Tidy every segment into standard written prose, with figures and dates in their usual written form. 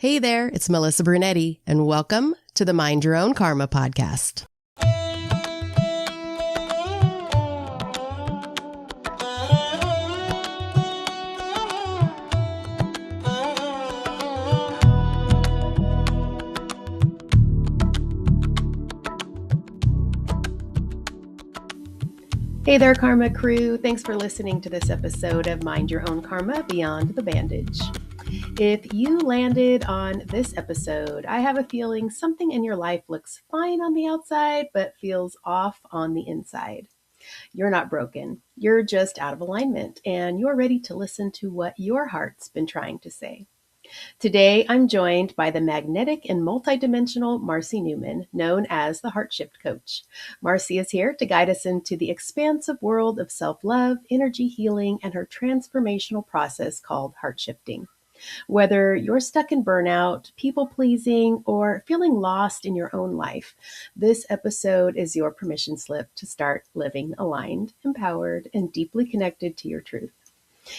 Hey there, it's Melissa Brunetti, and welcome to the Mind Your Own Karma podcast. Hey there, Karma crew. Thanks for listening to this episode of Mind Your Own Karma Beyond the Bandage. If you landed on this episode, I have a feeling something in your life looks fine on the outside, but feels off on the inside. You're not broken. You're just out of alignment, and you're ready to listen to what your heart's been trying to say. Today, I'm joined by the magnetic and multidimensional Marcy Neumann, known as the HeartShift Coach. Marcy is here to guide us into the expansive world of self-love, energy healing, and her transformational process called HeartShifting. Whether you're stuck in burnout, people-pleasing, or feeling lost in your own life, this episode is your permission slip to start living aligned, empowered, and deeply connected to your truth.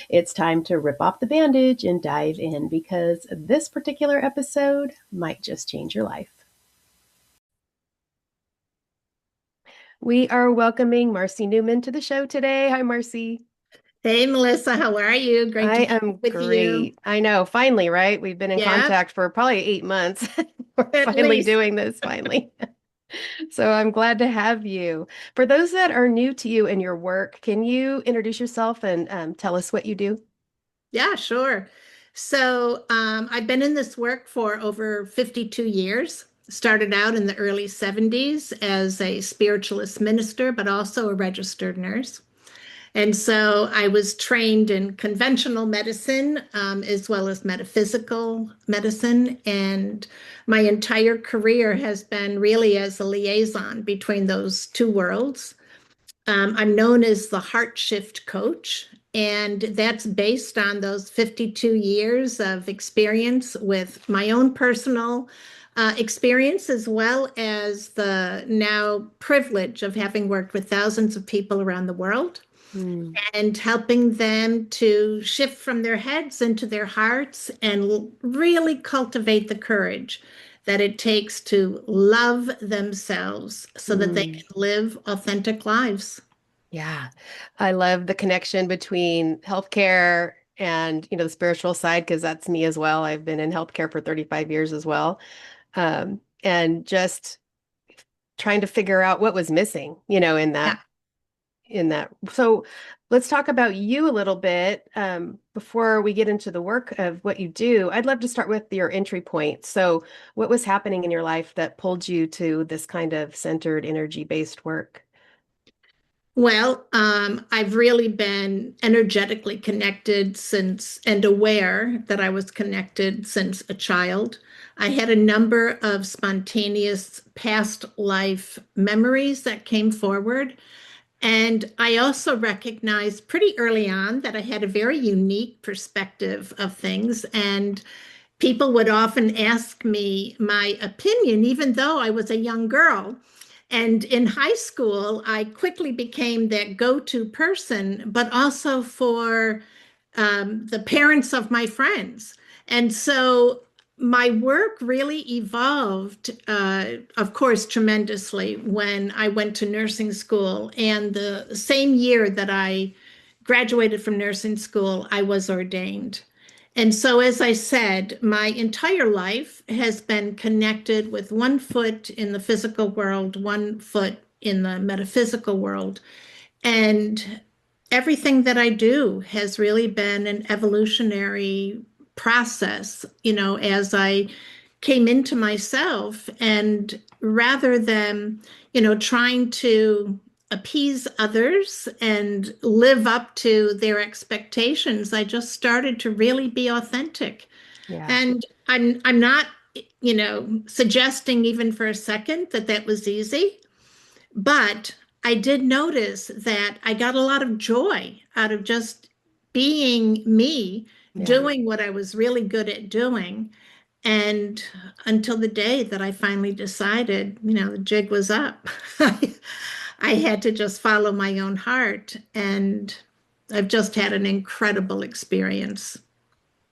It's time to rip off the bandage and dive in, because this particular episode might just change your life. We are welcoming Marcy Neumann to the show today. Hi, Marcy. Hey, Melissa, how are you? Great I to am be with great. you. I know, finally, right? We've been in contact for probably 8 months. We're At finally least. doing this, finally. So I'm glad to have you. For those that are new to you and your work, can you introduce yourself and tell us what you do? Yeah, sure. So I've been in this work for over 52 years. Started out in the early 70s as a spiritualist minister, but also a registered nurse. And so I was trained in conventional medicine as well as metaphysical medicine. And my entire career has been really as a liaison between those two worlds. I'm known as the HeartShift Coach, and that's based on those 52 years of experience with my own personal experience, as well as the now privilege of having worked with thousands of people around the world and helping them to shift from their heads into their hearts and really cultivate the courage that it takes to love themselves so that they can live authentic lives. Yeah, I love the connection between healthcare and, the spiritual side, because that's me as well. I've been in healthcare for 35 years as well. And just trying to figure out what was missing, Yeah. in that. So let's talk about you a little bit before we get into the work of what you do. I'd love to start with your entry point. So what was happening in your life that pulled you to this kind of centered energy-based work? Well, I've really been energetically connected since and aware that I was connected since a child. I had a number of spontaneous past life memories that came forward. And I also recognized pretty early on that I had a very unique perspective of things. And people would often ask me my opinion, even though I was a young girl. And in high school, I quickly became that go-to person, but also for the parents of my friends. And so my work really evolved, of course, tremendously when I went to nursing school. And the same year that I graduated from nursing school, I was ordained. And so, as I said, my entire life has been connected with one foot in the physical world, one foot in the metaphysical world. And everything that I do has really been an evolutionary process, as I came into myself. And rather than, trying to appease others and live up to their expectations, I just started to really be authentic. Yeah. And I'm not, suggesting even for a second that that was easy, but I did notice that I got a lot of joy out of just being me, doing what I was really good at doing. And until the day that I finally decided, the jig was up. I had to just follow my own heart. And I've just had an incredible experience.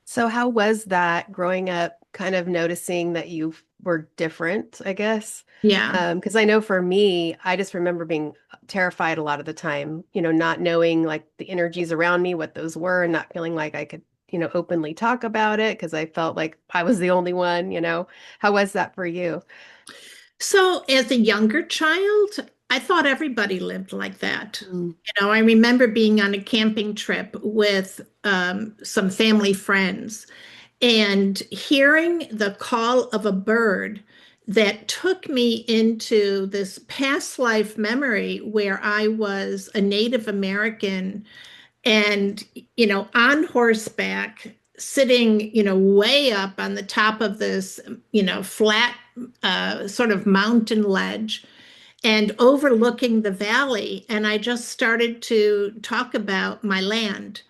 So how was that growing up kind of noticing that you were different, I guess. Yeah. Because I know for me, I just remember being terrified a lot of the time, not knowing like the energies around me, what those were, and not feeling like I could, openly talk about it because I felt like I was the only one. How was that for you? So as a younger child, I thought everybody lived like that. Mm, I remember being on a camping trip with some family friends and hearing the call of a bird that took me into this past life memory where I was a Native American and, on horseback, sitting, way up on the top of this, flat sort of mountain ledge and overlooking the valley. And I just started to talk about my land.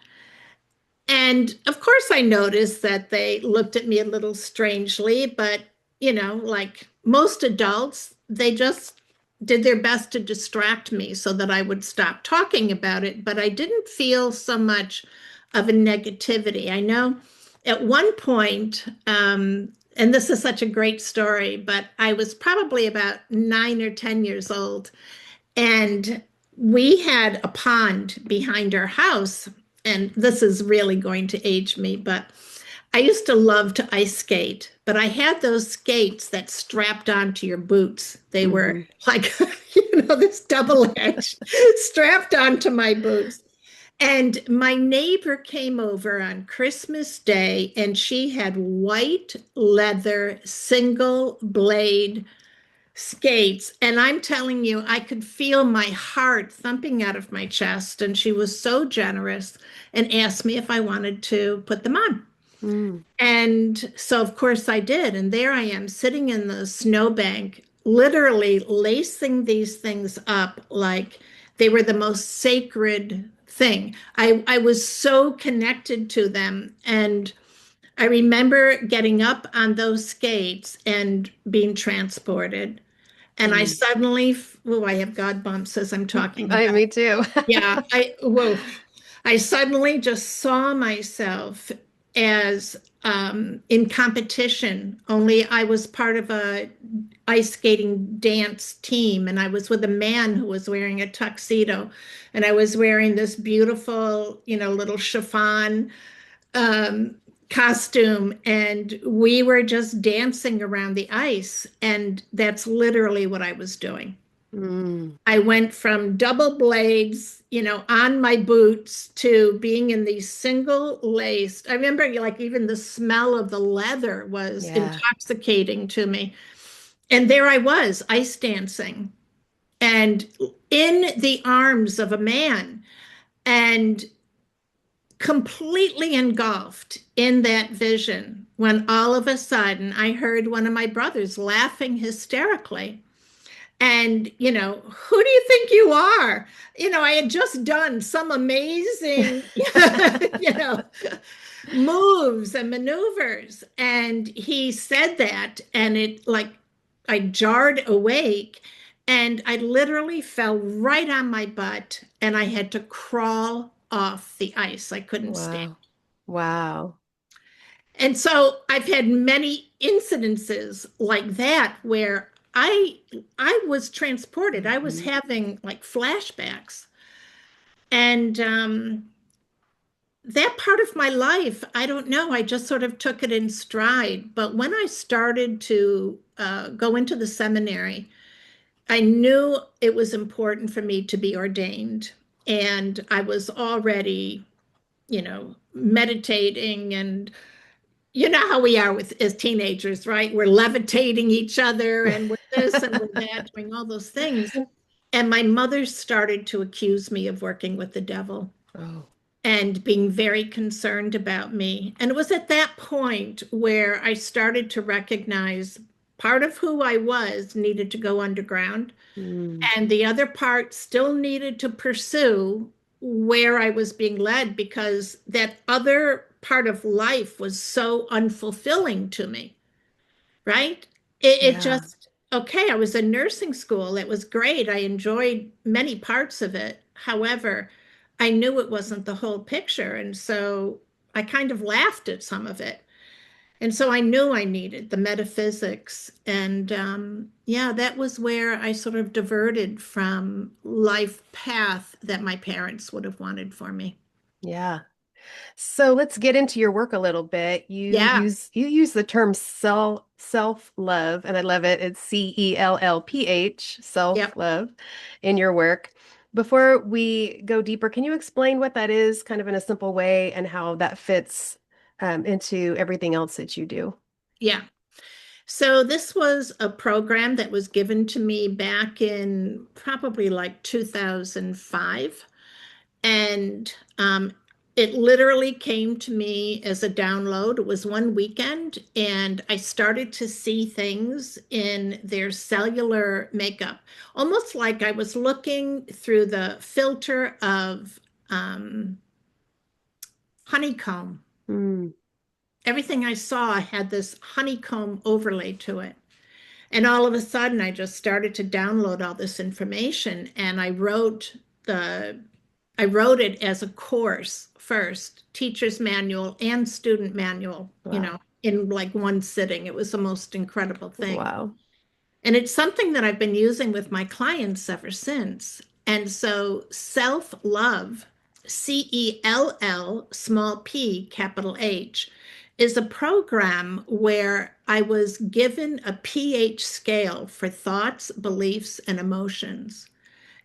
And of course, I noticed that they looked at me a little strangely, but, like most adults, they just did their best to distract me so that I would stop talking about it. But I didn't feel so much of a negativity. I know at one point, and this is such a great story, but I was probably about 9 or 10 years old. And we had a pond behind our house. And this is really going to age me, but I used to love to ice skate, but I had those skates that strapped onto your boots. They were hmm like, this double edge strapped onto my boots. And my neighbor came over on Christmas Day and she had white leather single blade skates. And I'm telling you, I could feel my heart thumping out of my chest. And she was so generous and asked me if I wanted to put them on. Mm, And so, of course, I did. And there I am sitting in the snowbank, literally lacing these things up like they were the most sacred thing. I was so connected to them. And I remember getting up on those skates and being transported. And I mm. suddenly, oh, I have God bumps as I'm talking about. Me too. Yeah, whoa, I suddenly just saw myself as in competition, only I was part of a ice skating dance team, and I was with a man who was wearing a tuxedo, and I was wearing this beautiful, little chiffon um, costume, and we were just dancing around the ice, and that's literally what I was doing. Mm, I went from double blades, on my boots to being in these single laced. I remember like even the smell of the leather was yeah. intoxicating to me. And there I was, ice dancing and in the arms of a man and completely engulfed in that vision when all of a sudden I heard one of my brothers laughing hysterically. And, who do you think you are? I had just done some amazing, you know, moves and maneuvers. And he said that, and it like I jarred awake and I literally fell right on my butt and I had to crawl off the ice. I couldn't stand. Wow. Wow. And so I've had many incidences like that where I was transported. I was Mhm. having like flashbacks. And that part of my life, I don't know, I just sort of took it in stride. But when I started to go into the seminary, I knew it was important for me to be ordained. And I was already, meditating and you know how we are with as teenagers, right? We're levitating each other and we're this and we're that, doing all those things. And my mother started to accuse me of working with the devil Oh. and being very concerned about me. And it was at that point where I started to recognize part of who I was needed to go underground, Mm, and the other part still needed to pursue where I was being led because that other part of life was so unfulfilling to me, right? It yeah. just, okay, I was in nursing school. It was great. I enjoyed many parts of it. However, I knew it wasn't the whole picture. And so I kind of laughed at some of it. And so I knew I needed the metaphysics. And yeah, that was where I sort of diverted from life path that my parents would have wanted for me. Yeah. So let's get into your work a little bit. Yeah, You use the term self love, and I love it. It's CELLPH, self yep. love, in your work. Before we go deeper, can you explain what that is, kind of in a simple way, and how that fits into everything else that you do? Yeah. So this was a program that was given to me back in probably like 2005. And it literally came to me as a download. It was one weekend, and I started to see things in their cellular makeup, almost like I was looking through the filter of um, honeycomb. Mm, Everything I saw had this honeycomb overlay to it. And all of a sudden, I just started to download all this information, and the I wrote it as a course first, teacher's manual and student manual, wow. in like one sitting. It was the most incredible thing. Wow. And it's something that I've been using with my clients ever since. And so self love, CELL, small p, capital H, is a program where I was given a pH scale for thoughts, beliefs, and emotions.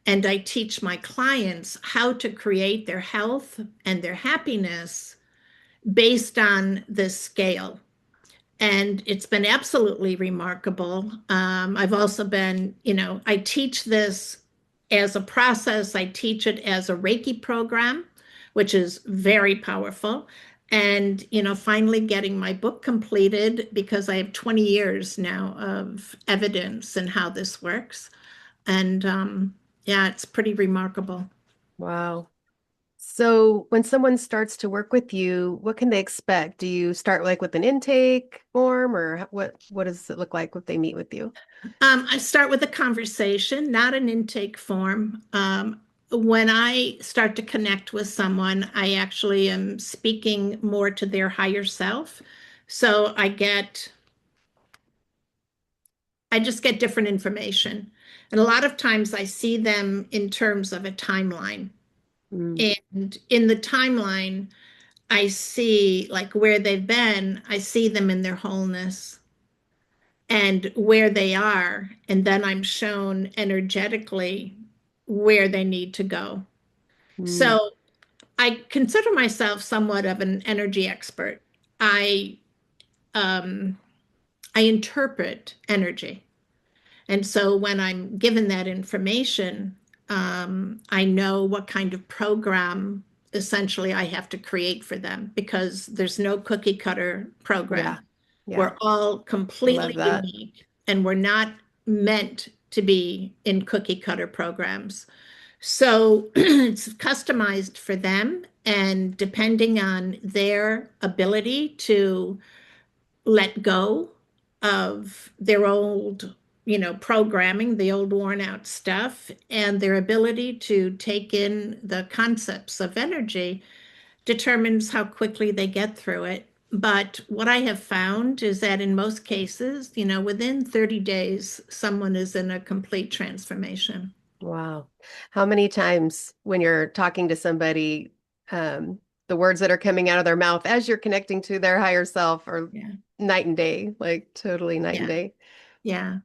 And I teach my clients how to create their health and their happiness based on this scale. And it's been absolutely remarkable. I've also been, I teach this as a process, I teach it as a Reiki program, which is very powerful. And, finally getting my book completed because I have 20 years now of evidence and how this works. And yeah, it's pretty remarkable. Wow. So when someone starts to work with you, what can they expect? Do you start like with an intake form, or what does it look like if they meet with you? I start with a conversation, not an intake form. When I start to connect with someone, I actually am speaking more to their higher self. So I just get different information. And a lot of times I see them in terms of a timeline. Mm, And in the timeline, I see like where they've been, I see them in their wholeness and where they are. And then I'm shown energetically where they need to go. mm, So I consider myself somewhat of an energy expert. I um, I interpret energy, and so when I'm given that information, I know what kind of program essentially I have to create for them because there's no cookie cutter yeah. program. Yeah. We're all I love completely that. unique and we're not meant to be in cookie cutter programs. So it's customized for them. And depending on their ability to let go of their old, programming, the old worn out stuff, and their ability to take in the concepts of energy determines how quickly they get through it. But what I have found is that in most cases, within 30 days, someone is in a complete transformation. Wow. How many times when you're talking to somebody, um, the words that are coming out of their mouth as you're connecting to their higher self are Yeah. night and day, like totally night and Yeah. day. Yeah.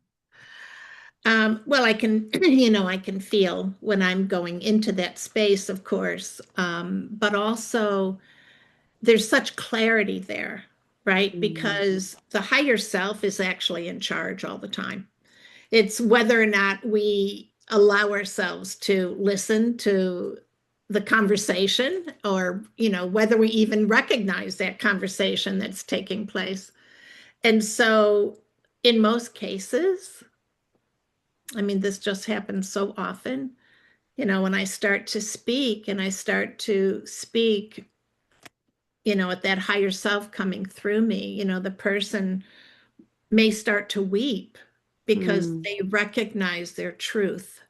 Well, I can, I can feel when I'm going into that space, of course, but also there's such clarity there, right? Mm, Because the higher self is actually in charge all the time. It's whether or not we allow ourselves to listen to the conversation or, whether we even recognize that conversation that's taking place. And so, in most cases, I mean, this just happens so often. When I start to speak and I start to speak, at that higher self coming through me, the person may start to weep because mm, they recognize their truth.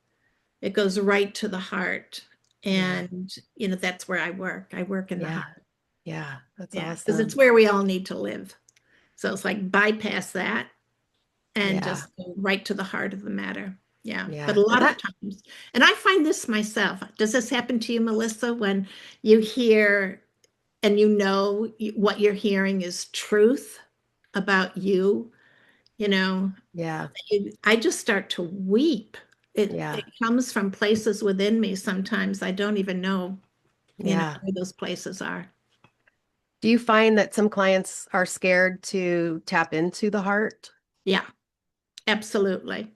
It goes right to the heart. yeah. And, that's where I work. I work in the Yeah. heart. Yeah. That's Yeah. Because it's awesome. where we all need to live. So it's like bypass that and Yeah. just go right to the heart of the matter. Yeah. But Yeah. a And lot of that, times, and I find this myself. Does this happen to you, Melissa, when you hear and you know what you're hearing is truth about you? You know, yeah. I just start to weep. It Yeah. comes from places within me. Sometimes I don't even know, Yeah. where those places are. Do you find that some clients are scared to tap into the heart? Yeah, absolutely.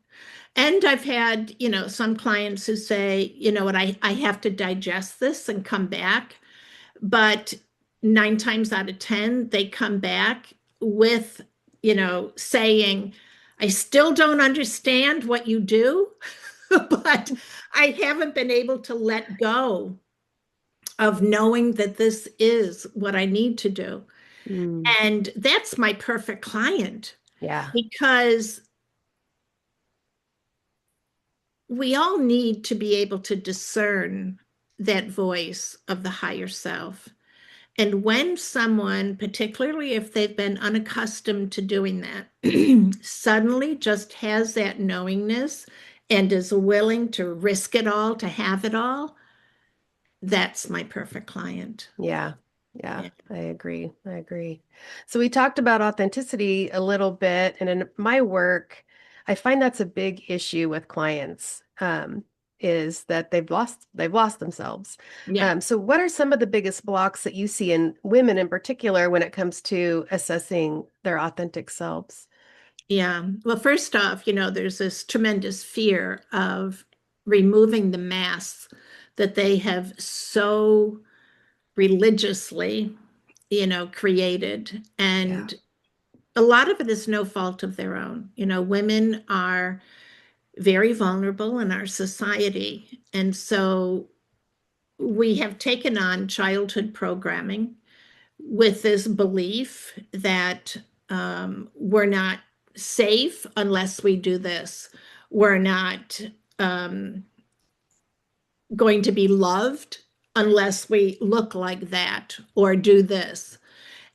And I've had, some clients who say, you know what, I have to digest this and come back. But 9 times out of 10, they come back with, saying, I still don't understand what you do, but I haven't been able to let go of knowing that this is what I need to do. Mm, And that's my perfect client yeah. because we all need to be able to discern that voice of the higher self. And when someone, particularly if they've been unaccustomed to doing that, suddenly just has that knowingness and is willing to risk it all to have it all, that's my perfect client. Yeah. Yeah. Yeah. I agree. I agree. So we talked about authenticity a little bit, and in my work, I find that's a big issue with clients, is that they've lost themselves. Yeah. So what are some of the biggest blocks that you see in women in particular when it comes to assessing their authentic selves? Yeah. Well, first off, there's this tremendous fear of removing the masks that they have so religiously, created. Yeah. And a lot of it is no fault of their own. Women are very vulnerable in our society. And so we have taken on childhood programming with this belief that we're not safe unless we do this. We're not um, going to be loved unless we look like that or do this.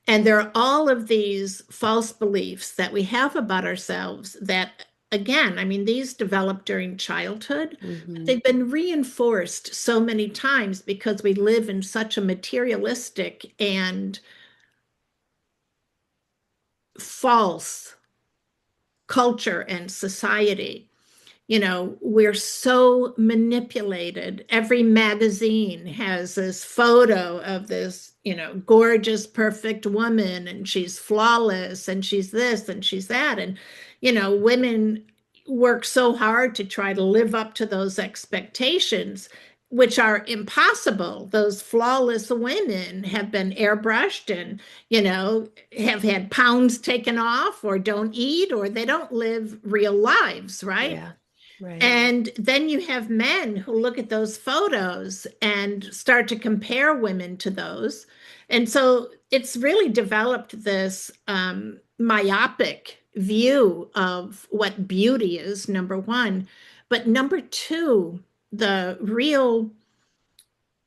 And there are all of these false beliefs that we have about ourselves that, again, I mean, these developed during childhood. Hmm. They've been reinforced so many times because we live in such a materialistic and false culture and society. We're so manipulated. Every magazine has this photo of this, gorgeous, perfect woman, and she's flawless, and she's this, and she's that. And, women work so hard to try to live up to those expectations, which are impossible. Those flawless women have been airbrushed and, have had pounds taken off, or don't eat, or they don't live real lives, right? Yeah. Right. And then you have men who look at those photos and start to compare women to those. And so it's really developed this myopic view of what beauty is, number one. But number two, the real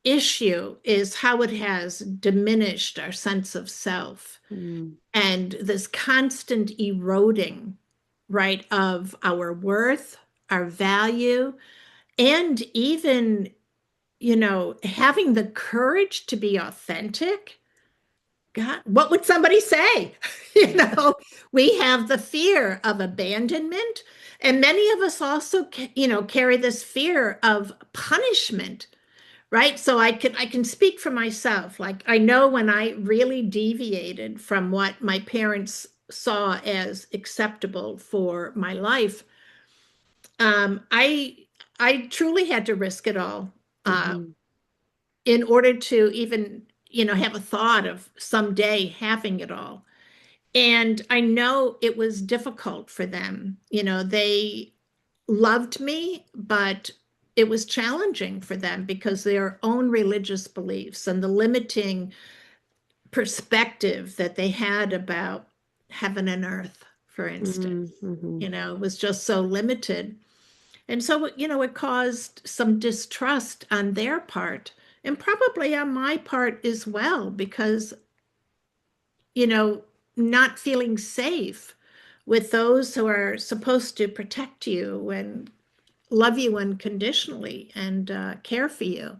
issue is how it has diminished our sense of self Mm, and this constant eroding, right, of our worth, our value, and even, having the courage to be authentic. God, what would somebody say? you yeah. know, we have the fear of abandonment. And many of us also, carry this fear of punishment, right? So I can speak for myself. Like I know when I really deviated from what my parents saw as acceptable for my life, I truly had to risk it all uh, Hmm. in order to even, have a thought of someday having it all. And I know it was difficult for them. They loved me, but it was challenging for them because their own religious beliefs and the limiting perspective that they had about heaven and earth, for instance, Hmm. was just so limited. And so, it caused some distrust on their part and probably on my part as well, because, you know, not feeling safe with those who are supposed to protect you and love you unconditionally and care for you.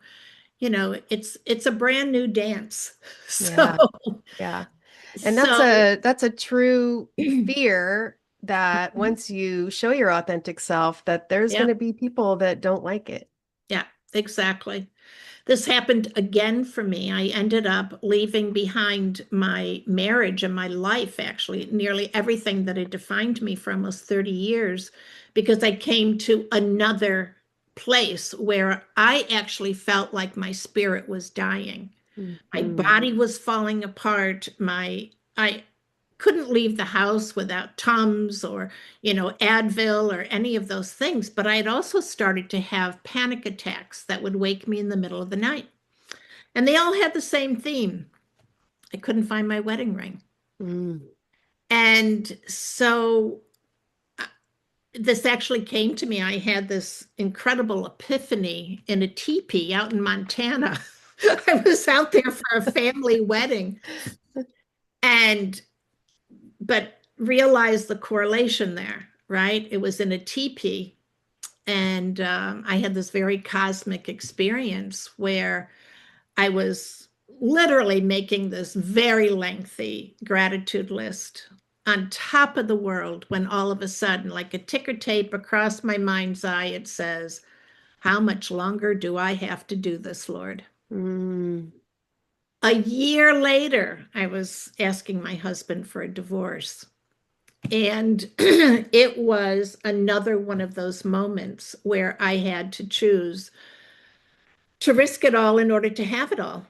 It's a brand new dance. So Yeah. Yeah. And so that's a true fear that once you show your authentic self, that there's going yeah, to be people that don't like it. yeah, exactly. This happened again for me. I ended up leaving behind my marriage and my life, actually, nearly everything that had defined me for almost 30 years, because I came to another place where I actually felt like my spirit was dying. My Mhm. body was falling apart. I couldn't leave the house without Tums or, Advil or any of those things. But I had also started to have panic attacks that would wake me in the middle of the night. And they all had the same theme. I couldn't find my wedding ring. Mm. And so this actually came to me. I had this incredible epiphany in a teepee out in Montana. I was out there for a family wedding and but realized the correlation there, right? It was in a teepee. And I had this very cosmic experience where I was literally making this very lengthy gratitude list on top of the world when all of a sudden, like a ticker tape across my mind's eye, it says, how much longer do I have to do this, Lord? Mm. A year later, I was asking my husband for a divorce. And it was another one of those moments where I had to choose to risk it all in order to have it all.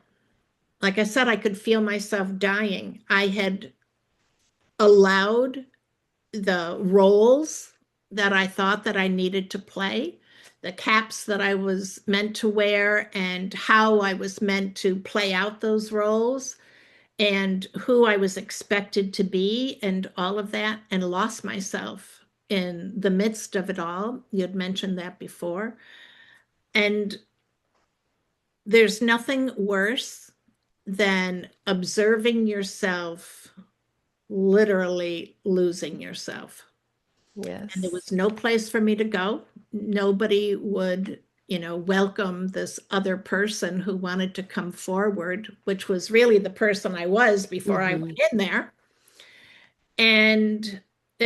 Like I said, I could feel myself dying. I had allowed the roles that I thought that I needed to play, the caps that I was meant to wear, and how I was meant to play out those roles, and who I was expected to be, and all of that, and lost myself in the midst of it all. You had mentioned that before. And there's nothing worse than observing yourself literally losing yourself. And there was Yes. no place for me to go. Nobody would, welcome this other person who wanted to come forward, which was really the person I was before I Hmm. went in there. And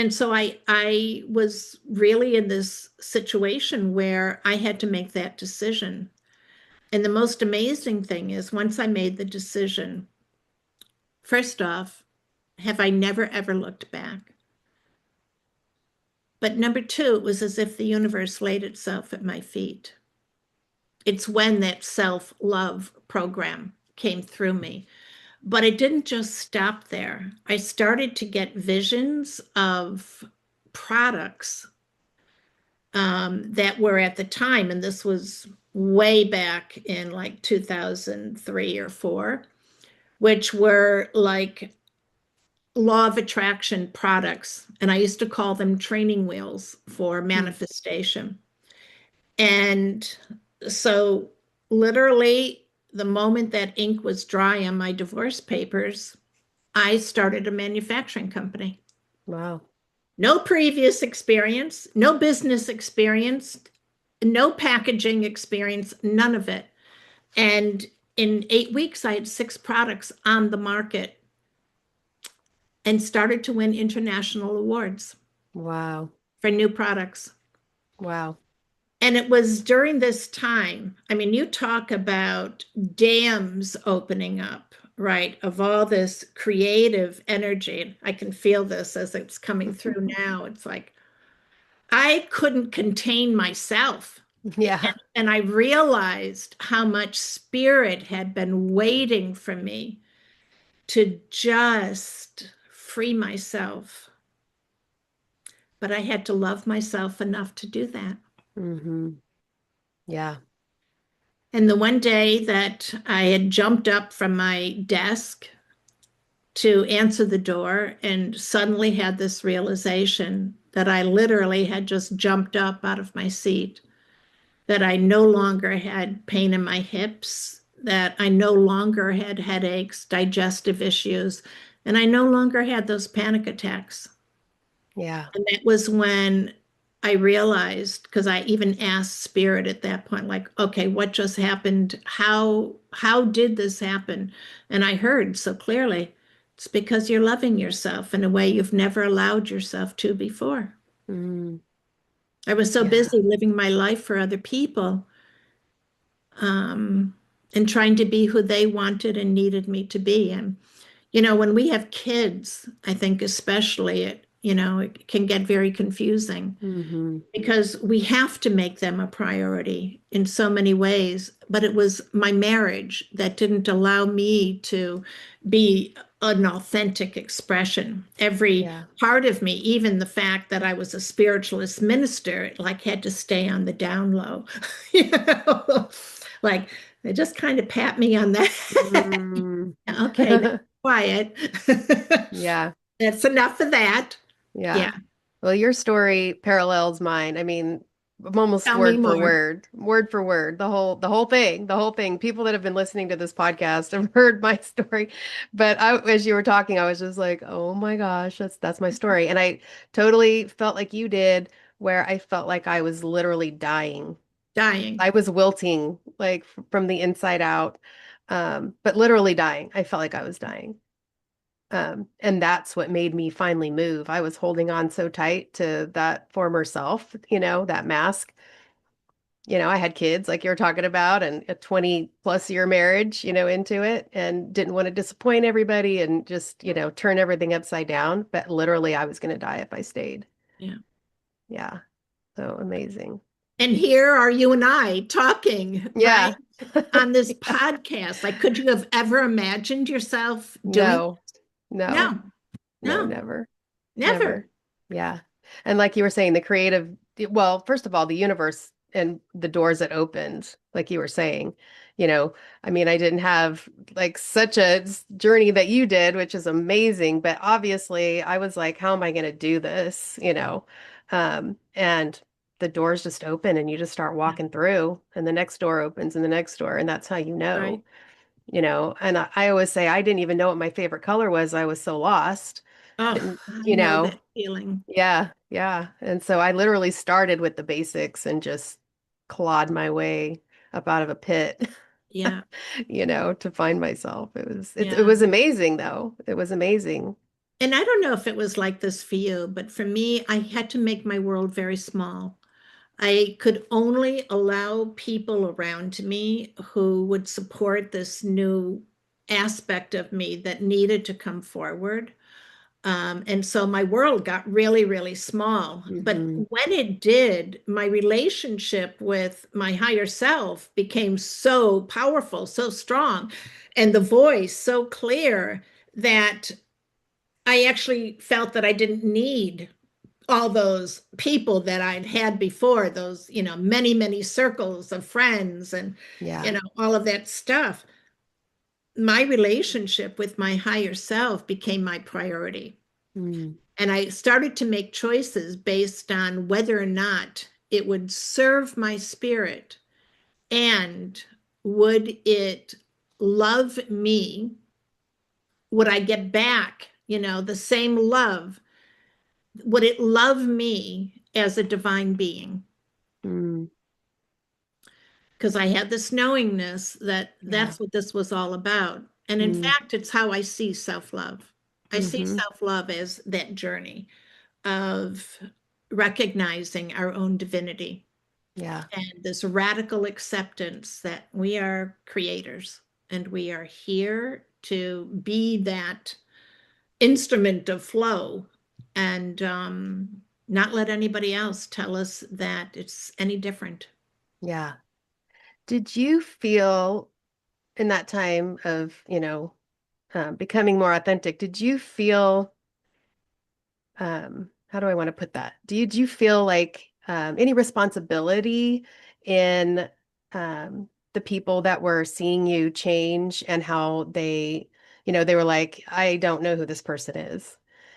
so I was really in this situation where I had to make that decision. And the most amazing thing is once I made the decision, first off, have I never ever looked back? But number two, it was as if the universe laid itself at my feet. It's when that self-love program came through me. But it didn't just stop there. I started to get visions of products that were at the time, and this was way back in like 2003 or four, which were like law of attraction products. And I used to call them training wheels for manifestation. And so, literally, the moment that ink was dry on my divorce papers, I started a manufacturing company. Wow. No previous experience, no business experience, no packaging experience, none of it. And in 8 weeks, I had 6 products on the market and started to win international awards Wow. for new products. Wow. And it was during this time, I mean, you talk about dams opening up, right, of all this creative energy. I can feel this as it's coming through now. It's like I couldn't contain myself. Yeah. And I realized how much spirit had been waiting for me to just free myself. But I had to love myself enough to do that. Hmm. Yeah. And the one day that I had jumped up from my desk to answer the door and suddenly had this realization that I literally had just jumped up out of my seat, that I no longer had pain in my hips, that I no longer had headaches, digestive issues, And I no longer had those panic attacks. Yeah. And that was when I realized, because I even asked Spirit at that point, like, okay, what just happened? How did this happen? And I heard so clearly, it's because you're loving yourself in a way you've never allowed yourself to before. Mm, I was so yeah. busy living my life for other people, um, and trying to be who they wanted and needed me to be. And when we have kids, I think especially it can get very confusing Hmm. because we have to make them a priority in so many ways. But it was my marriage that didn't allow me to be an authentic expression. Every Yeah. part of me, even the fact that I was a spiritualist minister, like had to stay on the down low. you know, like they just kind of pat me on the head. Mm. Okay, now quiet. Yeah. That's enough of that. Yeah, Yeah. Well, your story parallels mine. I mean, almost tell me more. word for word, the whole thing. People that have been listening to this podcast have heard my story. But as you were talking, I was just like, oh my gosh, that's my story. And I totally felt like you did, where I felt like I was literally dying. Dying. I was wilting, like from the inside out. But literally dying. I felt like I was dying. And that's what made me finally move. I was holding on so tight to that former self, that mask. I had kids like you were talking about and a 20 plus year marriage, into it and didn't want to disappoint everybody and just, turn everything upside down. But literally, I was going to die if I stayed. Yeah. Yeah. So amazing. And here are you and I talking, right? Yeah. On this Yeah. podcast. Like, could you have ever imagined yourself doing? No, no, No, no, no, never. never. Never. Yeah. And like you were saying, the creative, well, first of all, the universe and the doors that opened, like you were saying, you know, I mean, I didn't have like such a journey that you did, which is amazing, but obviously I was like, how am I going to do this? And the doors just open and you just start Yeah, walking through and the next door opens and the next door, and that's how right. and I always say I didn't even know what my favorite color was. I was so lost. Oh, Didn't, I you know know, that feeling. yeah, yeah. And so I literally started with the basics and just clawed my way up out of a pit, Yeah, to find myself. It yeah. was amazing though. It was amazing. And I don't know if it was like this for you, but for me, I had to make my world very small. I could only allow people around me who would support this new aspect of me that needed to come forward. And so my world got really, really small. But Hmm. when it did, my relationship with my higher self became so powerful, so strong, and the voice so clear that I actually felt that I didn't need all those people that I'd had before, those, many, many circles of friends and, Yeah. all of that stuff. My relationship with my higher self became my priority. Mm. And I started to make choices based on whether or not it would serve my spirit and would it love me? Would I get back, the same love? Would it love me as a divine being? Mm. Because I had this knowingness that Yeah. that's what this was all about. And in Mm. fact, it's how I see self love. I see Hmm. self love as that journey of recognizing our own divinity Yeah. and this radical acceptance that we are creators and we are here to be that instrument of flow and not let anybody else tell us that it's any different. Yeah. Did you feel in that time of, becoming more authentic, did you feel how do I want to put that? Do you feel like any responsibility in the people that were seeing you change and how they were like, I don't know who this person is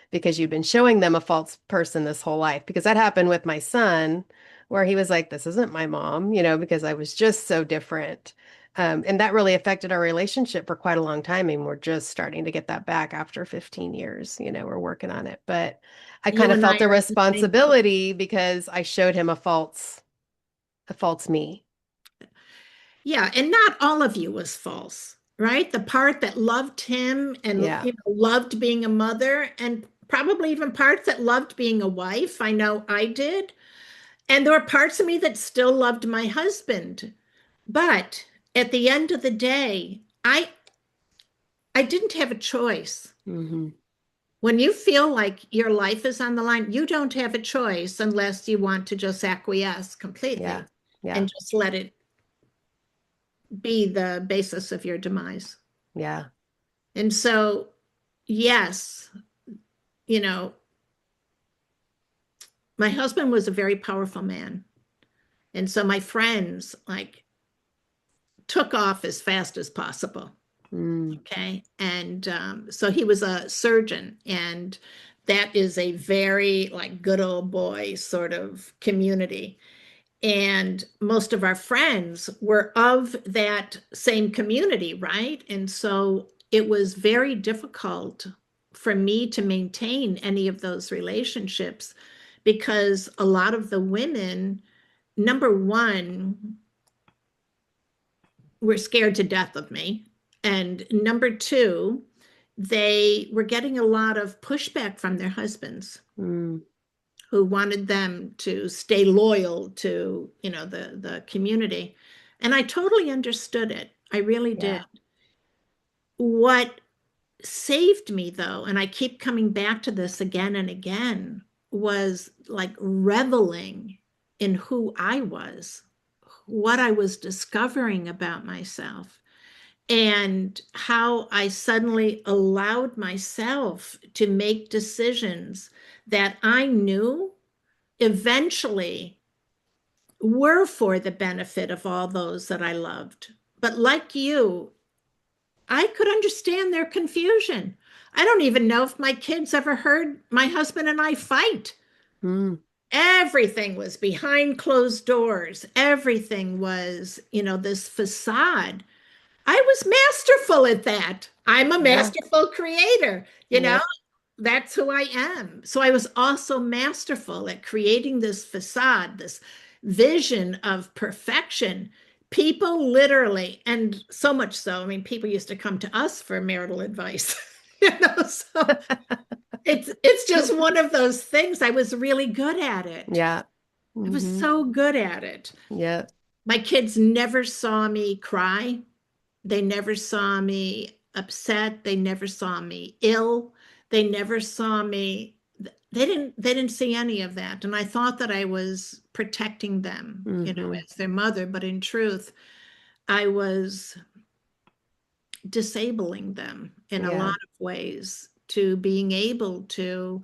because you've been showing them a false person this whole life? Because that happened with my son, where he was like, this isn't my mom, because I was just so different. And that really affected our relationship for quite a long time. And we're just starting to get that back after 15 years. We're working on it. But I kind You of and I felt a are in the same boat. responsibility because I showed him a false me. Yeah, and not all of you was false, right? The part that loved him and Yeah. loved being a mother, and probably even parts that loved being a wife. I know I did. And there were parts of me that still loved my husband. But at the end of the day, I didn't have a choice. Hmm. When you feel like your life is on the line, you don't have a choice unless you want to just acquiesce Yeah. completely Yeah. and just let it be the basis of your demise. Yeah. And so, yes, you know, my husband was a very powerful man. And so my friends like took off as fast as possible. Mm. Okay. And so he was a surgeon, and that is a very like good old boy sort of community. And most of our friends were of that same community, right? And so it was very difficult for me to maintain any of those relationships because a lot of the women, number one, were scared to death of me. And number two, they were getting a lot of pushback from their husbands Mm. who wanted them to stay loyal to, the community. And I totally understood it. I really did. Yeah. What saved me though, and I keep coming back to this again and again, was like reveling in who I was, what I was discovering about myself, and how I suddenly allowed myself to make decisions that I knew eventually were for the benefit of all those that I loved. But like you, I could understand their confusion. I don't even know if my kids ever heard my husband and I fight. Mm. Everything was behind closed doors. Everything was, this facade. I was masterful at that. I'm a Yeah. masterful creator, Yep. that's who I am. So I was also masterful at creating this facade, this vision of perfection. People literally, and so much so, I mean, people used to come to us for marital advice, so it's just one of those things. I was really good at it. Yeah. I was Hmm. so good at it. Yep. My kids never saw me cry. They never saw me upset. They never saw me ill. They never saw me. They didn't see any of that. And I thought that I was protecting them, Hmm. as their mother, but in truth, I was disabling them in a lot Yeah. of ways to being able to,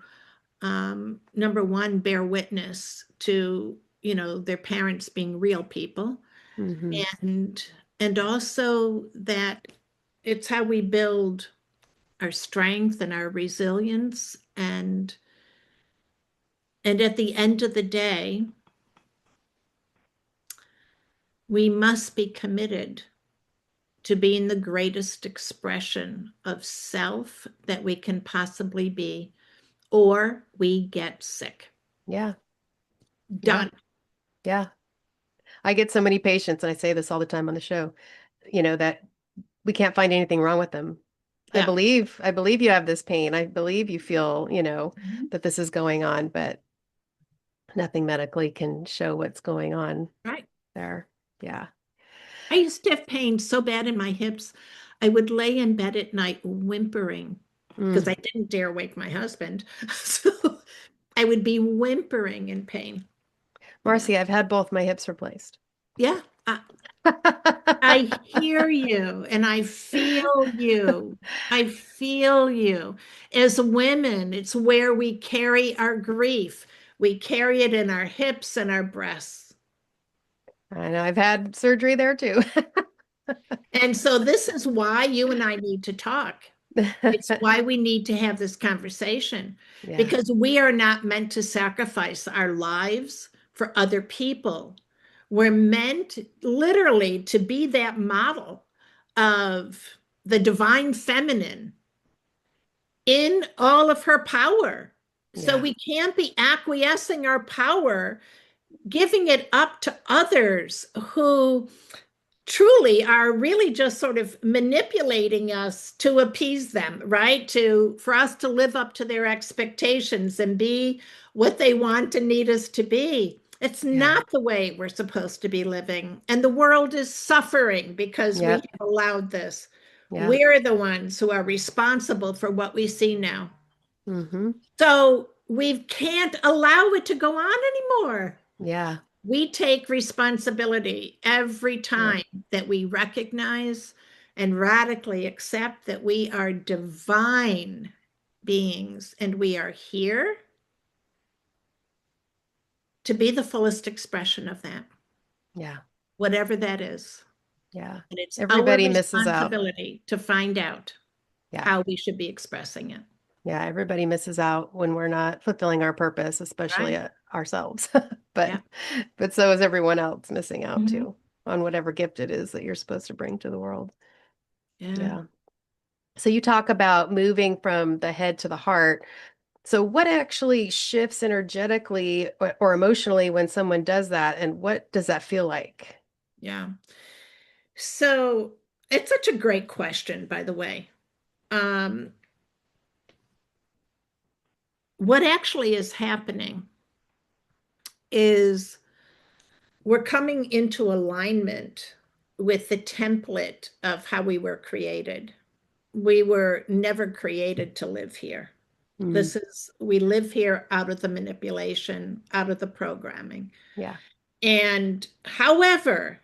number one, bear witness to, their parents being real people, Hmm. and also that it's how we build our strength and our resilience, and at the end of the day, we must be committed to being the greatest expression of self that we can possibly be, or we get sick. Yeah. Yeah. Done. Yeah. I get so many patients, and I say this all the time on the show, that we can't find anything wrong with them. Yeah. I believe you have this pain. I believe you feel, Mhm. that this is going on, but nothing medically can show what's going on Right. there. Yeah. I used to have pain so bad in my hips. I would lay in bed at night whimpering because Mm. I didn't dare wake my husband. So I would be whimpering in pain. Yeah. Marcy, I've had both my hips replaced. Yeah. I hear you and I feel you. I feel you. As women, it's where we carry our grief. We carry it in our hips and our breasts. I know I've had surgery there too. And so this is why you and I need to talk. It's why we need to have this conversation, Yeah. because we are not meant to sacrifice our lives for other people. We're meant literally to be that model of the divine feminine in all of her power. So Yeah. we can't be acquiescing our power, giving it up to others who truly are really just sort of manipulating us to appease them, right? To for us to live up to their expectations and be what they want and need us to be. It's Yeah. not the way we're supposed to be living. And the world is suffering because we Yep. have allowed this. Yeah. We're the ones who are responsible for what we see now. Mm-hmm. So we can't allow it to go on anymore. Yeah. We take responsibility every Yep. time that we recognize and radically accept that we are divine beings and we are here to be the fullest expression of that, Yeah. whatever that is. Yeah. And it's our Everybody misses out. responsibility to find out Yeah. how we should be expressing it. Yeah. Everybody misses out when we're not fulfilling our purpose, especially Right? ourselves. Yeah. but but so is everyone else missing out Mhm. too on whatever gift it is that you're supposed to bring to the world. Yeah. Yeah. So you talk about moving from the head to the heart. So what actually shifts energetically or emotionally when someone does that, and what does that feel like? Yeah. So it's such a great question, by the way. Um, what actually is happening is we're coming into alignment with the template of how we were created. We were never created to live here. Mm, We live here out of the manipulation, out of the programming. yeah. And however,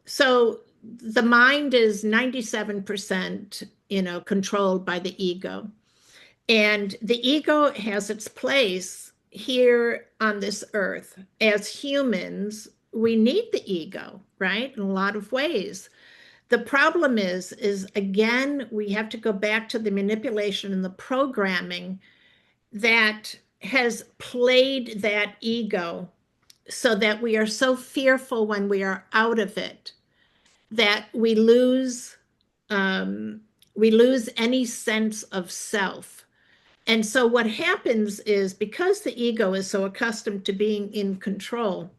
so the mind is 97%, controlled by the ego. And the ego has its place here on this earth. As humans, we need the ego, right? In a lot of ways. The problem is again, we have to go back to the manipulation and the programming that has played that ego so that we are so fearful when we are out of it that we lose any sense of self. And so what happens is because the ego is so accustomed to being in control,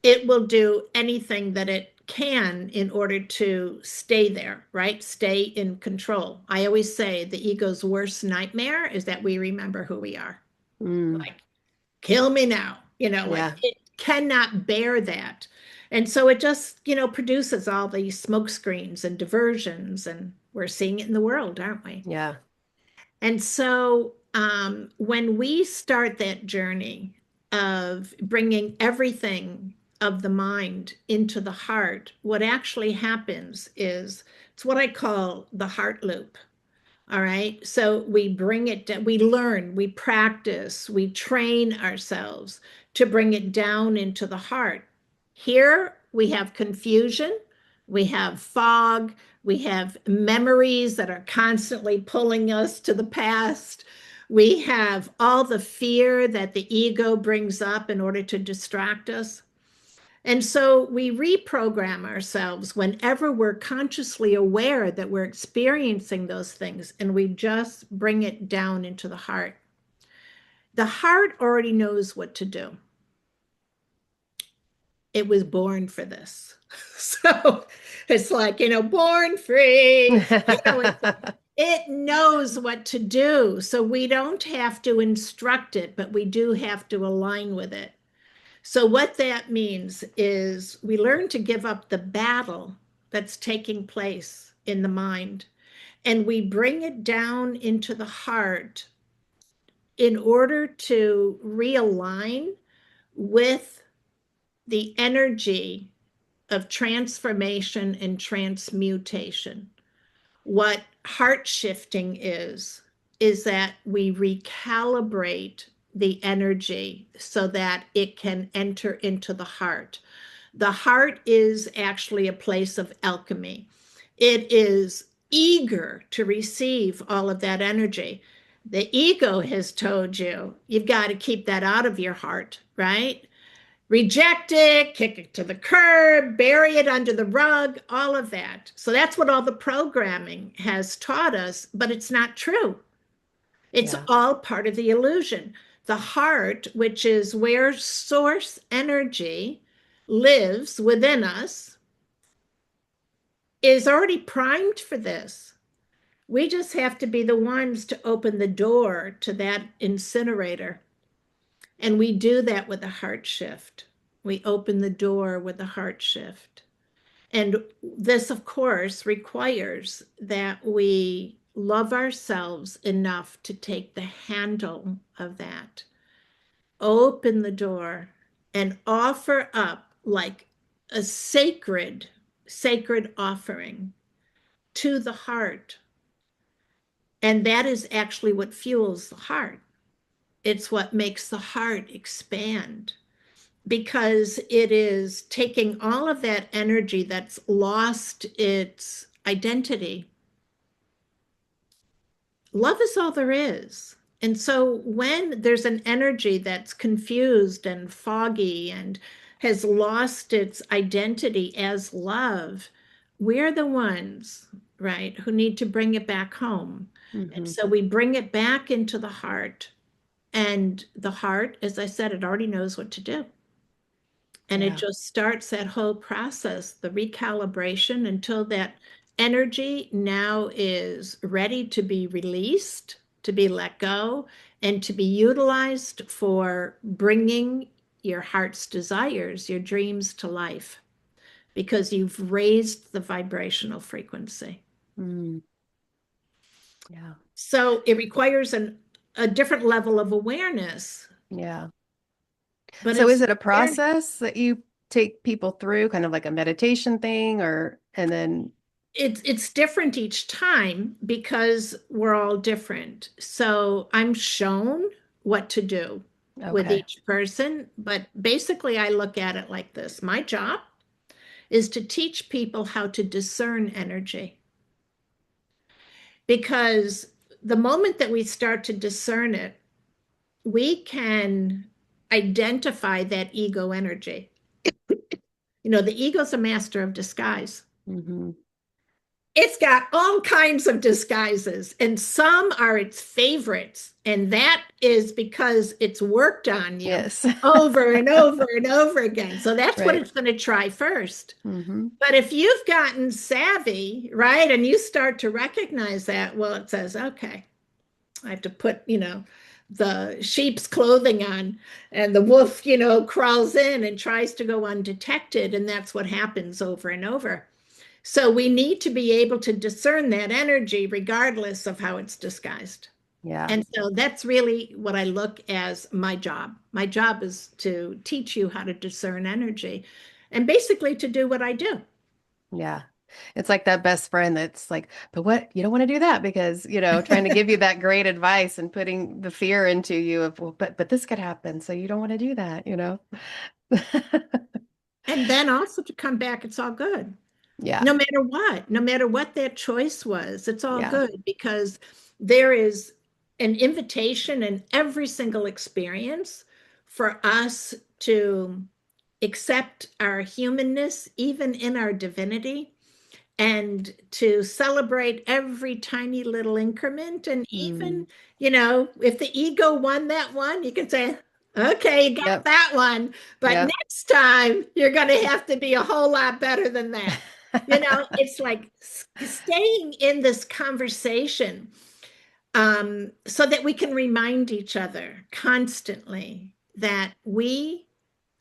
it will do anything that it can in order to stay there, right? Stay in control. I always say the ego's worst nightmare is that we remember who we are. Mm, Like, kill me now, like yeah. it cannot bear that. And so it just, produces all these smoke screens and diversions, and we're seeing it in the world, aren't we? Yeah. And so when we start that journey of bringing everything of the mind into the heart, what actually happens is it's what I call the heart loop. All right. So we bring it, we learn, we practice, we train ourselves to bring it down into the heart. Here we have confusion, we have fog, we have memories that are constantly pulling us to the past. We have all the fear that the ego brings up in order to distract us. And so we reprogram ourselves whenever we're consciously aware that we're experiencing those things, and we just bring it down into the heart. The heart already knows what to do. It was born for this. So it's like, born free. It knows what to do. So we don't have to instruct it, but we do have to align with it. So what that means is we learn to give up the battle that's taking place in the mind, and we bring it down into the heart in order to realign with the energy of transformation and transmutation. What heart shifting is that we recalibrate the energy so that it can enter into the heart. The heart is actually a place of alchemy. It is eager to receive all of that energy. The ego has told you, you've got to keep that out of your heart, right? reject it, kick it to the curb, bury it under the rug, all of that. So that's what all the programming has taught us, but it's not true. It's Yeah. all part of the illusion. The heart, which is where source energy lives within us, is already primed for this. We just have to be the ones to open the door to that incinerator. And we do that with a heart shift. We open the door with a heart shift. And this, of course, requires that we love ourselves enough to take the handle of that, open the door, and offer up like a sacred offering to the heart. And that is actually what fuels the heart. It's what makes the heart expand because it is taking all of that energy that's lost its identity. Love is all there is. And so when there's an energy that's confused and foggy and has lost its identity as love, we're the ones, right, who need to bring it back home. And Mm-hmm. so we bring it back into the heart. And the heart, as I said, it already knows what to do. And it Yeah. just starts that whole process, the recalibration until that energy now is ready to be released, to be let go, and to be utilized for bringing your heart's desires, your dreams to life, because you've raised the vibrational frequency. Mm. Yeah. So it requires a different level of awareness, Yeah. but So is it's it a awareness. process that you take people through, kind of like a meditation thing, or and then It's different each time because we're all different. So I'm shown what to do with okay. each person, but basically I look at it like this. My job is to teach people how to discern energy because the moment that we start to discern it, we can identify that ego energy. You know, the ego's a master of disguise. Mm-hmm. It's got all kinds of disguises, and some are its favorites. And that is because it's worked on you Yes. over and over and over again. So that's what Right. it's going to try first. Mm-hmm. But if you've gotten savvy, right, and you start to recognize that, well, it says, okay, I have to put, the sheep's clothing on, and the wolf, crawls in and tries to go undetected. And that's what happens over and over. So we need to be able to discern that energy regardless of how it's disguised. Yeah. And so that's really what I look as my job. My job is to teach you how to discern energy and basically to do what I do. Yeah. It's like that best friend that's like, but what, you don't want to do that because, trying to give you that great advice and putting the fear into you of, well, but this could happen. So you don't want to do that. And then also to come back, it's all good. Yeah. No matter what that choice was, it's all Yeah. good because there is an invitation in every single experience for us to accept our humanness, even in our divinity, and to celebrate every tiny little increment. And Mm. even, if the ego won that one, you can say, okay, you got Yep. that one. But Yep. next time, you're going to have to be a whole lot better than that. It's like staying in this conversation so that we can remind each other constantly that we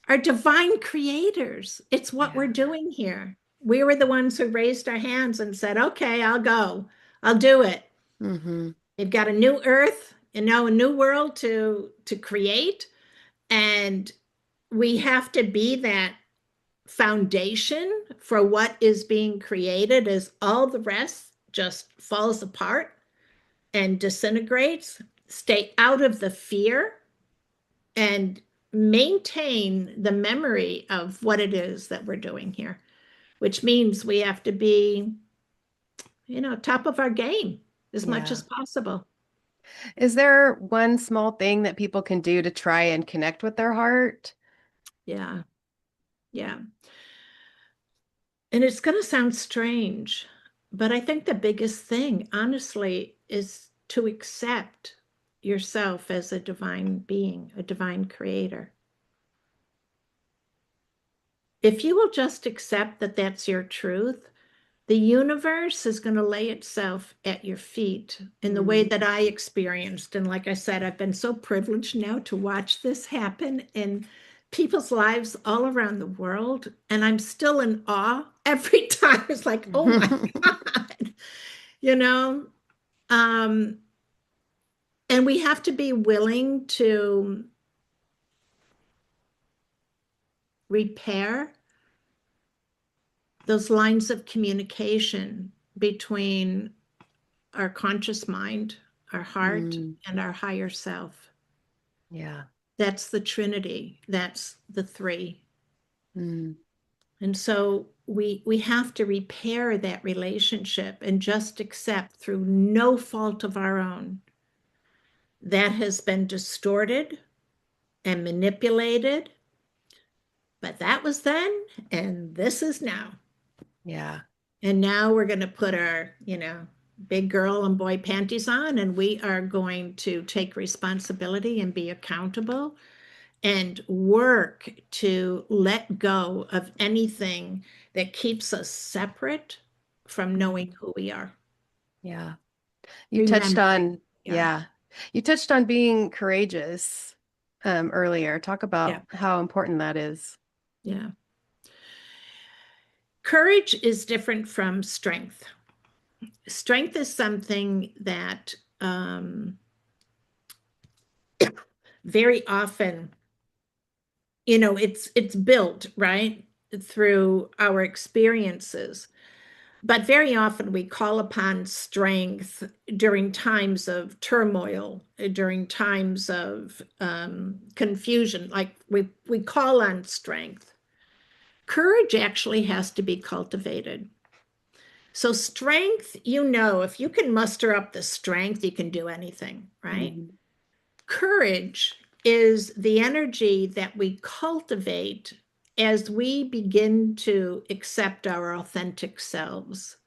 are divine creators. It's what we're Yeah. doing here. We were the ones who raised our hands and said, okay, I'll go. I'll do it. Mm-hmm. We've got a new earth and now a new world to create. And we have to be that foundation for what is being created as all the rest just falls apart and disintegrates. Stay out of the fear and maintain the memory of what it is that we're doing here, which means we have to be, top of our game as much Yeah. as possible. Is there one small thing that people can do to try and connect with their heart? Yeah. Yeah. And it's going to sound strange, but I think the biggest thing, honestly, is to accept yourself as a divine being, a divine creator. If you will just accept that that's your truth, the universe is going to lay itself at your feet in the way Mm. that I experienced. And like I said, I've been so privileged now to watch this happen in people's lives all around the world. And I'm still in awe every time. It's like, oh my God, you know? Um, and we have to be willing to repair those lines of communication between our conscious mind, our heart, Mm. and our higher self. Yeah. That's the Trinity. That's the three. Mm. And so we have to repair that relationship and just accept through no fault of our own that has been distorted and manipulated. But that was then, and this is now. Yeah. And now we're going to put our, big girl and boy panties on, and we are going to take responsibility and be accountable and work to let go of anything that keeps us separate from knowing who we are. Yeah. You touched Remembering on, who we are. yeah. You touched on being courageous earlier. Talk Yeah. about how important that is. Yeah. Courage is different from strength. Strength is something that very often, it's built, right, through our experiences. But very often we call upon strength during times of turmoil, during times of confusion, like we call on strength. Courage actually has to be cultivated. So strength, if you can muster up the strength, you can do anything, right? Mhm. Courage is the energy that we cultivate as we begin to accept our authentic selves.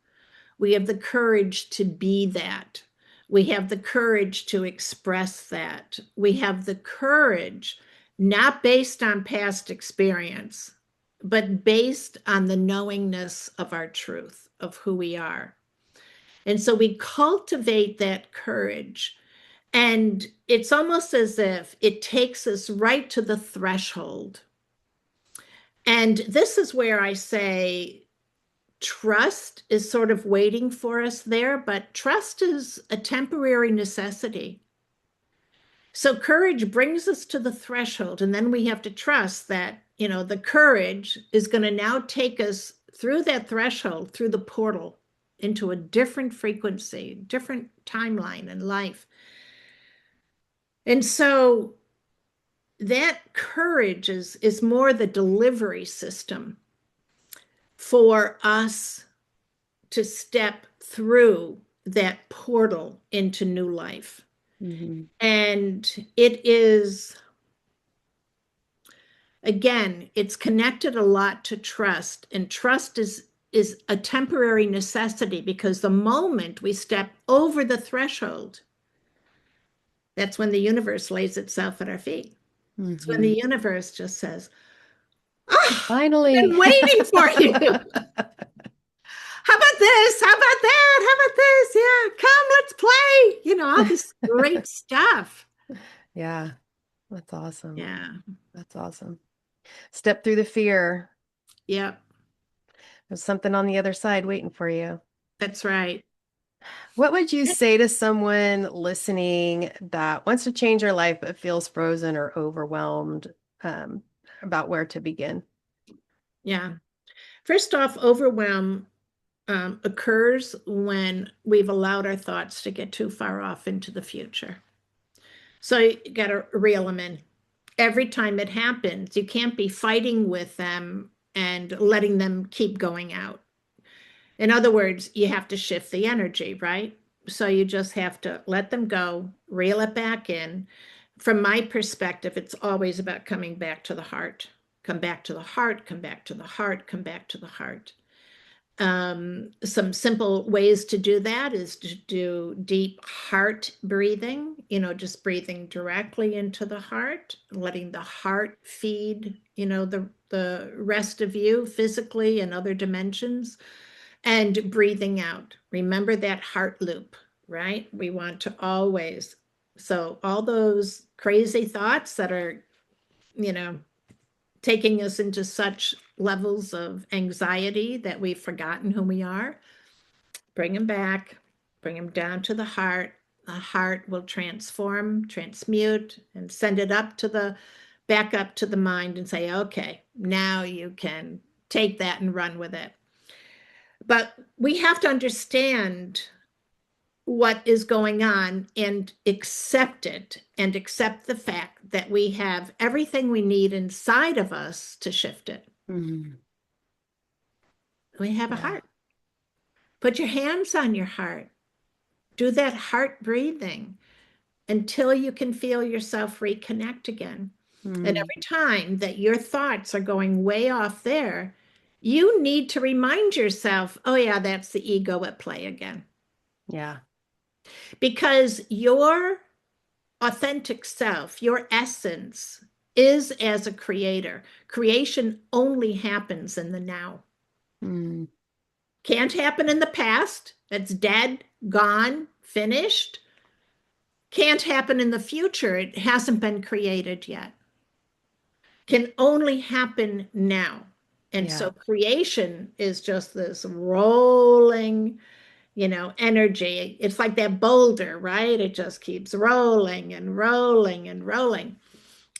We have the courage to be that. We have the courage to express that. We have the courage, not based on past experience, but based on the knowingness of our truth, of who we are. And so we cultivate that courage. And it's almost as if it takes us right to the threshold. And this is where I say, trust is sort of waiting for us there, but trust is a temporary necessity. So courage brings us to the threshold, and then we have to trust that, the courage is going to now take us through that threshold, through the portal, into a different frequency, different timeline in life. And so that courage is more the delivery system for us to step through that portal into new life. Mhm. And it is, again, it's connected a lot to trust. And trust is a temporary necessity because the moment we step over the threshold, that's when the universe lays itself at our feet. It's when Mhm. the universe just says, "Oh, I've been Finally. waiting for you. How about this? How about that? How about this? Yeah, come, let's play." All this great stuff. Yeah, that's awesome. Yeah. That's awesome. Step through the fear. Yep. There's something on the other side waiting for you. That's right. What would you say to someone listening that wants to change their life but feels frozen or overwhelmed um, about where to begin? Yeah. First off, overwhelm occurs when we've allowed our thoughts to get too far off into the future. So you got to reel them in. Every time it happens, you can't be fighting with them and letting them keep going out. In other words, you have to shift the energy, right? So you just have to let them go, reel it back in. From my perspective, it's always about coming back to the heart. come back to the heart, come back to the heart, come back to the heart. Some simple ways to do that is to do deep heart breathing, just breathing directly into the heart, letting the heart feed, the rest of you physically and other dimensions, and breathing out. Remember that heart loop, right? We want to always, so all those crazy thoughts that are, taking us into such levels of anxiety that we've forgotten who we are, bring them back, bring them down to the heart. The heart will transform, transmute, and send it back up to the mind and say, okay, now you can take that and run with it. But we have to understand what is going on and accept it, and accept the fact that we have everything we need inside of us to shift it. Mm-hmm. We have a heart. Put your hands on your heart. Do that heart breathing until you can feel yourself reconnect again. Mm-hmm. And every time that your thoughts are going way off there, you need to remind yourself, oh yeah, that's the ego at play again. Yeah. Because your authentic self, your essence, is as a creator. Creation only happens in the now. Mm. Can't happen in the past. That's dead, gone, finished. Can't happen in the future. It hasn't been created yet. Can only happen now. And so creation is just this rolling, energy. It's like that boulder, right? It just keeps rolling and rolling and rolling.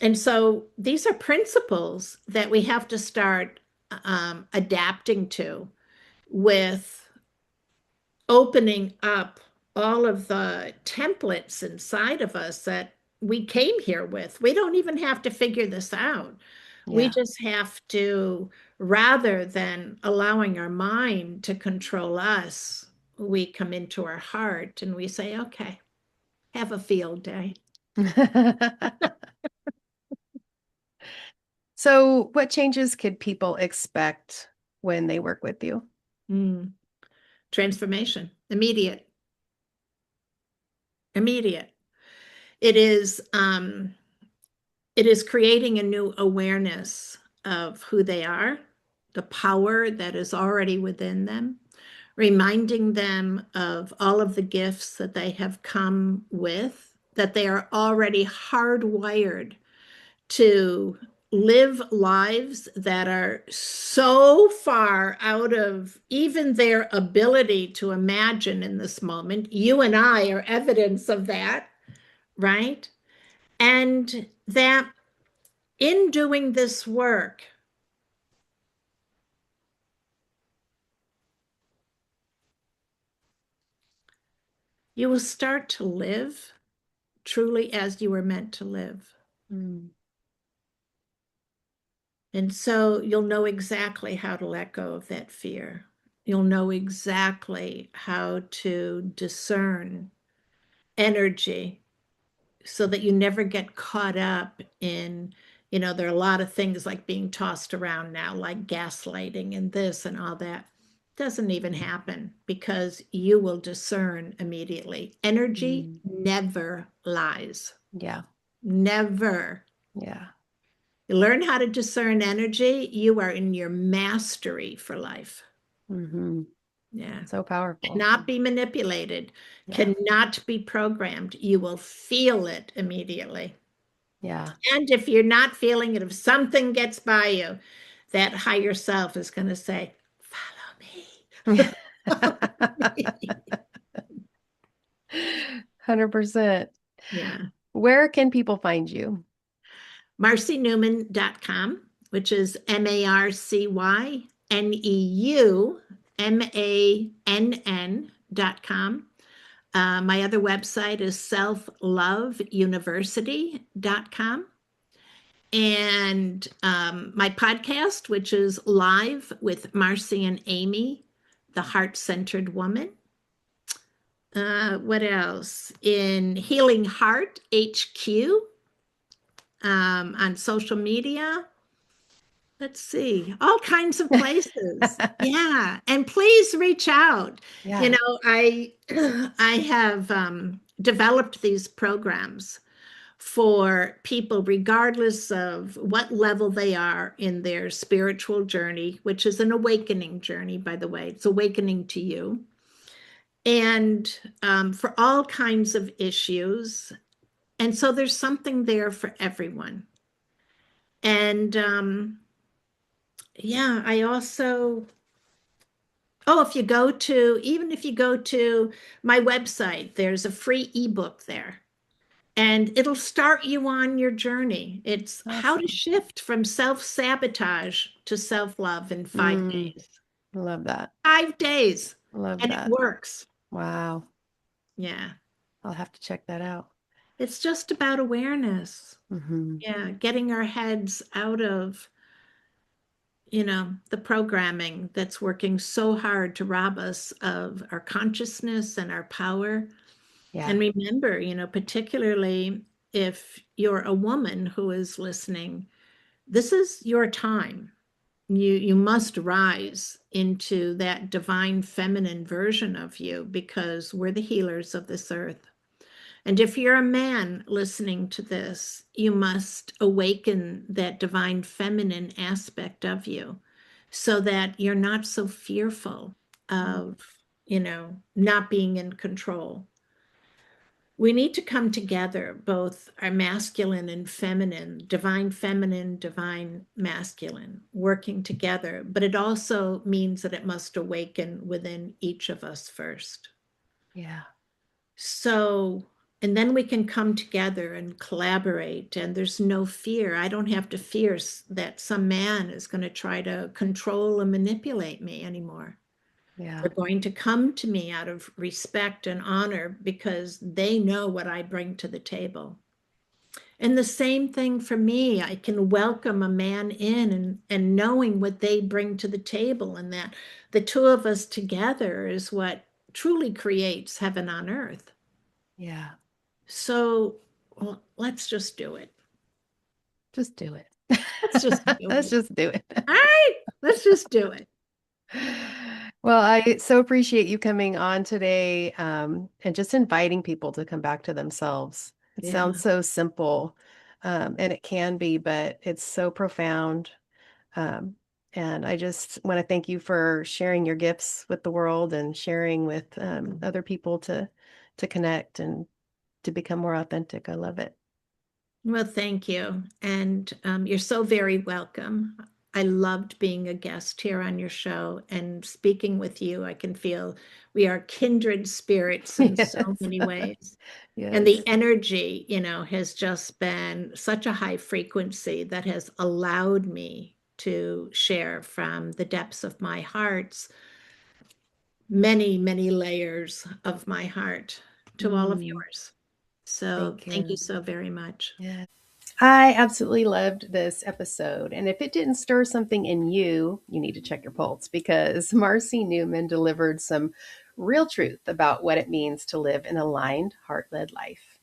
And so these are principles that we have to start adapting to, with opening up all of the templates inside of us that we came here with. We don't even have to figure this out. We just have to, rather than allowing our mind to control us, we come into our heart and we say, okay, have a field day. So, what changes could people expect when they work with you? Transformation, immediate. It is creating a new awareness of who they are, the power that is already within them, reminding them of all of the gifts that they have come with, that they are already hardwired to live lives that are so far out of even their ability to imagine in this moment. You and I are evidence of that, right? And that in doing this work, you will start to live truly as you were meant to live. Mm. And so you'll know exactly how to let go of that fear. You'll know exactly how to discern energy so that you never get caught up in, there are a lot of things like being tossed around now, like gaslighting and this and all that. Doesn't even happen because you will discern immediately. Energy never lies. Yeah. Never. Yeah. You learn how to discern energy, you are in your mastery for life. Mm-hmm. Yeah. So powerful. Cannot be manipulated, cannot be programmed. You will feel it immediately. Yeah. And if you're not feeling it, if something gets by you, that higher self is going to say, follow me. 100%. Yeah. Where can people find you? MarcyNeumann.com, which is MarcyNeumann.com. My other website is selfloveuniversity.com. And my podcast, which is Live with Marcy and Amy, the Heart-Centered Woman. What else? In Healing Heart HQ on social media. Let's see, all kinds of places. Yeah, and please reach out. You Yeah. know, I have developed these programs for people, regardless of what level they are in their spiritual journey, which is an awakening journey, by the way. It's awakening to you. And for all kinds of issues. And so there's something there for everyone. And yeah, I also, oh, even if you go to my website, there's a free ebook there. And it'll start you on your journey. It's how to Awesome. shift from self-sabotage to self-love in 5 days. I love that. 5 days. Love And it that. works. Wow. Yeah. I'll have to check that out. It's just about awareness. Mm-hmm. Yeah. Getting our heads out of, the programming that's working so hard to rob us of our consciousness and our power. Yeah. And remember, particularly if you're a woman who is listening, this is your time. You must rise into that divine feminine version of you, because we're the healers of this earth. And if you're a man listening to this, you must awaken that divine feminine aspect of you so that you're not so fearful of, not being in control. We need to come together, both our masculine and feminine, divine masculine, working together. But it also means that it must awaken within each of us first. Yeah. So, and then we can come together and collaborate, and there's no fear. I don't have to fear that some man is going to try to control and manipulate me anymore. Yeah. They're going to come to me out of respect and honor because they know what I bring to the table. And the same thing for me. I can welcome a man in and knowing what they bring to the table, and that the two of us together is what truly creates heaven on earth. Yeah. So, well, let's just do it. Just do it. Let's just do Let's it. just do it. All right, let's just do it. Well, I so appreciate you coming on today, and just inviting people to come back to themselves. It Yeah. sounds so simple, and it can be, but it's so profound. Um, and I just want to thank you for sharing your gifts with the world and sharing with other people to connect and to become more authentic. I love it. Well, thank you. And you're so very welcome. I loved being a guest here on your show and speaking with you. I can feel we are kindred spirits in so Yes. many ways. And Yes. the energy, has just been such a high frequency that has allowed me to share from the depths of my heart's many, many layers of my heart to all of Mm, yours. So thank thank you you. so very much. Yeah. I absolutely loved this episode. And if it didn't stir something in you, you need to check your pulse, because Marcy Neumann delivered some real truth about what it means to live an aligned, heart led life.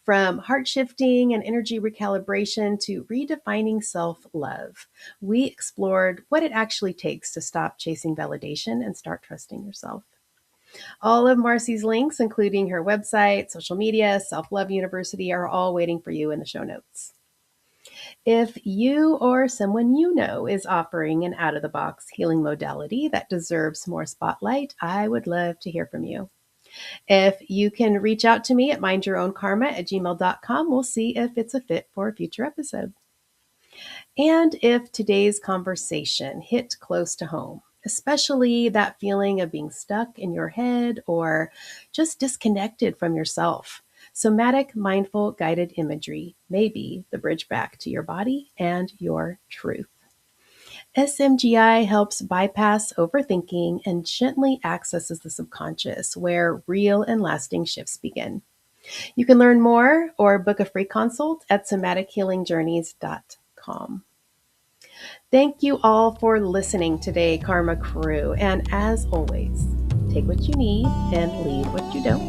From heart shifting and energy recalibration to redefining self love, we explored what it actually takes to stop chasing validation and start trusting yourself. All of Marcy's links, including her website, social media, Self Love University, are all waiting for you in the show notes. If you or someone you know is offering an out of the box healing modality that deserves more spotlight, I would love to hear from you. If you can reach out to me at mindyourownkarma@gmail.com, we'll see if it's a fit for a future episode. And if today's conversation hit close to home, especially that feeling of being stuck in your head or just disconnected from yourself, somatic mindful guided imagery may be the bridge back to your body and your truth. SMGI helps bypass overthinking and gently accesses the subconscious, where real and lasting shifts begin. You can learn more or book a free consult at somatichealingjourneys.com. Thank you all for listening today, Karma Crew. And as always, take what you need and leave what you don't.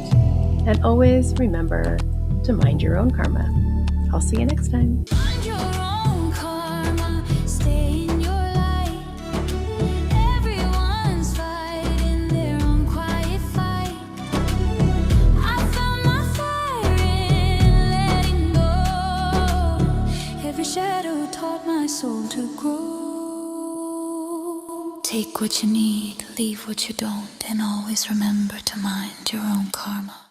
And always remember to mind your own karma. I'll see you next time. Find your own karma, stay in your my soul to grow. Take what you need, leave what you don't, and always remember to mind your own karma.